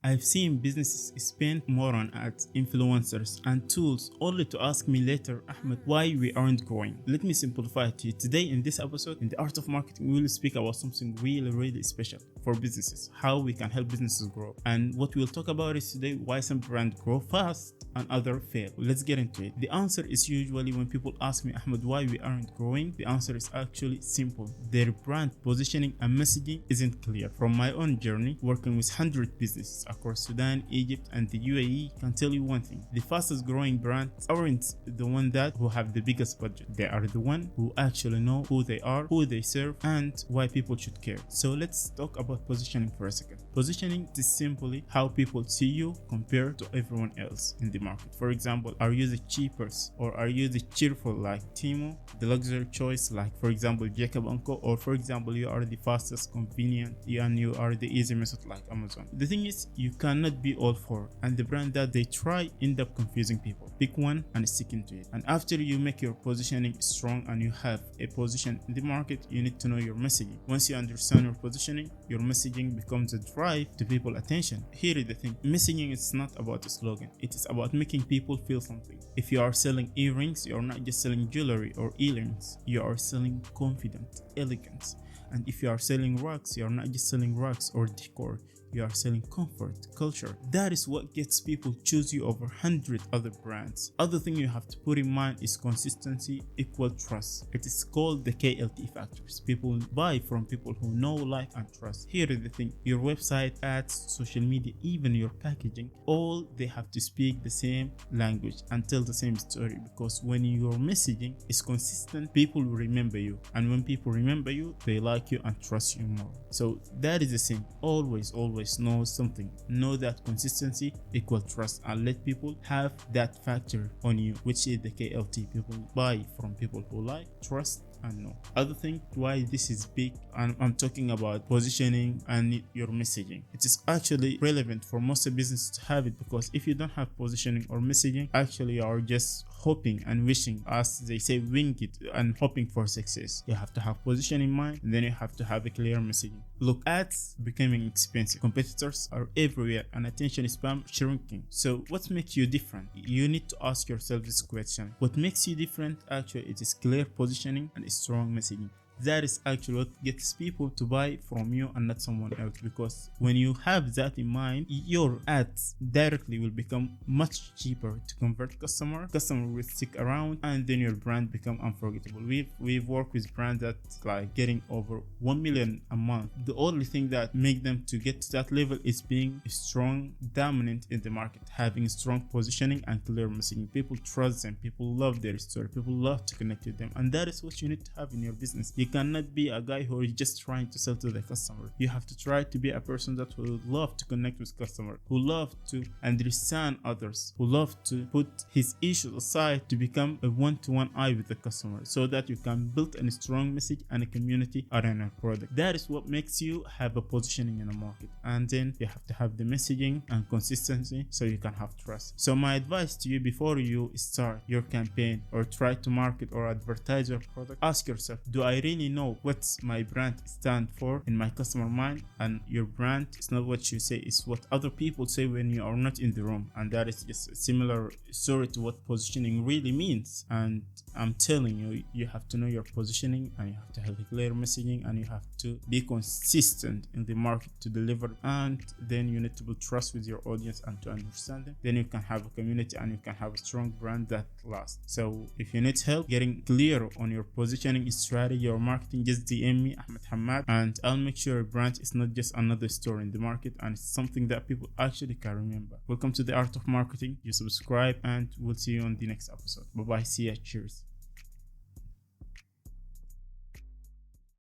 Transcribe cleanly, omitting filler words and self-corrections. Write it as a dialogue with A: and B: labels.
A: I've seen businesses spend more on ads, influencers, and tools only to ask me later, Ahmed, why we aren't growing. Let me simplify it to you. Today in this episode, in the art of marketing, we will speak about something really special for businesses, how we can help businesses grow. And what we'll talk about is today why some brands grow fast and others fail. Let's get into it. The answer is usually when people ask me, Ahmed, why we aren't growing, the answer is actually simple. Their brand positioning and messaging isn't clear. From my own journey, working with 100 businesses across Sudan, Egypt, and the UAE, can tell you one thing. The fastest growing brands aren't the one who have the biggest budget. They are the one who actually know who they are, who they serve, and why people should care. So let's talk about positioning for a second. Positioning is simply how people see you compared to everyone else in the market. For example, are you the cheapest or are you the cheerful like Timo, the luxury choice like for example Jacob & Co, or for example you are the fastest, convenient, and you are the easy method like Amazon. The thing is, you cannot be all four, and the brand that they try end up confusing people. Pick one and stick into it. And after you make your positioning strong and you have a position in the market, you need to know your messaging. Once you understand your positioning, your messaging becomes a drive to people attention. Here is the thing, messaging is not about a slogan, it is about making people feel something. If you are selling earrings, you are not just selling jewelry or earrings, you are selling confidence, elegance. And if you are selling rugs, you are not just selling rugs or decor, you are selling comfort, culture. That is what gets people choose you over 100 other brands. Other thing you have to put in mind is consistency equal trust. It is called the KLT factors. People buy from people who know, like, and trust. Here is the thing, your website, ads, social media, even your packaging, all they have to speak the same language and tell the same story, because when your messaging is consistent, people will remember you, and when people remember you, they like you and trust you more. So that is the thing, always know something, know that consistency equal trust, and let people have that factor on you, which is the KLT. People buy from people who like, trust, and know. Other thing why this is big, and I'm talking about positioning and your messaging. It is actually relevant for most businesses to have it, because if you don't have positioning or messaging, actually you are just hoping and wishing, as they say, wing it and hoping for success. You have to have position in mind, and then you have to have a clear messaging. Look, ads becoming expensive, competitors are everywhere, and attention span shrinking. So what makes you different? You need to ask yourself this question. What makes you different? Actually, it is clear positioning and strong messaging. That is actually what gets people to buy from you and not someone else, because when you have that in mind, your ads directly will become much cheaper to convert customer will stick around, and then your brand become unforgettable. We've worked with brands that like getting over 1 million a month. The only thing that make them to get to that level is being strong, dominant in the market, having strong positioning and clear messaging. People trust them, people love their story, people love to connect with them, and that is what you need to have in your business. You cannot be a guy who is just trying to sell to the customer. You have to try to be a person that will love to connect with customer, who love to understand others, who love to put his issues aside to become a one-to-one eye with the customer, so that you can build a strong message and a community around your product. That is what makes you have a positioning in the market. And then you have to have the messaging and consistency so you can have trust. So my advice to you, before you start your campaign or try to market or advertise your product, ask yourself, do I really know what my brand stand for in my customer mind? And your brand is not what you say, it's what other people say when you are not in the room. And that is just a similar story to what positioning really means. And I'm telling you, you have to know your positioning, and you have to have a clear messaging, and you have to be consistent in the market to deliver. And then you need to build trust with your audience and to understand them. Then you can have a community, and you can have a strong brand that lasts. So if you need help getting clear on your positioning strategy or marketing, just DM me, Ahmed Hamad, and I'll make sure your brand is not just another store in the market, and it's something that people actually can remember. Welcome to the Art of Marketing. You subscribe, and we'll see you on the next episode. Bye bye. See ya. Cheers.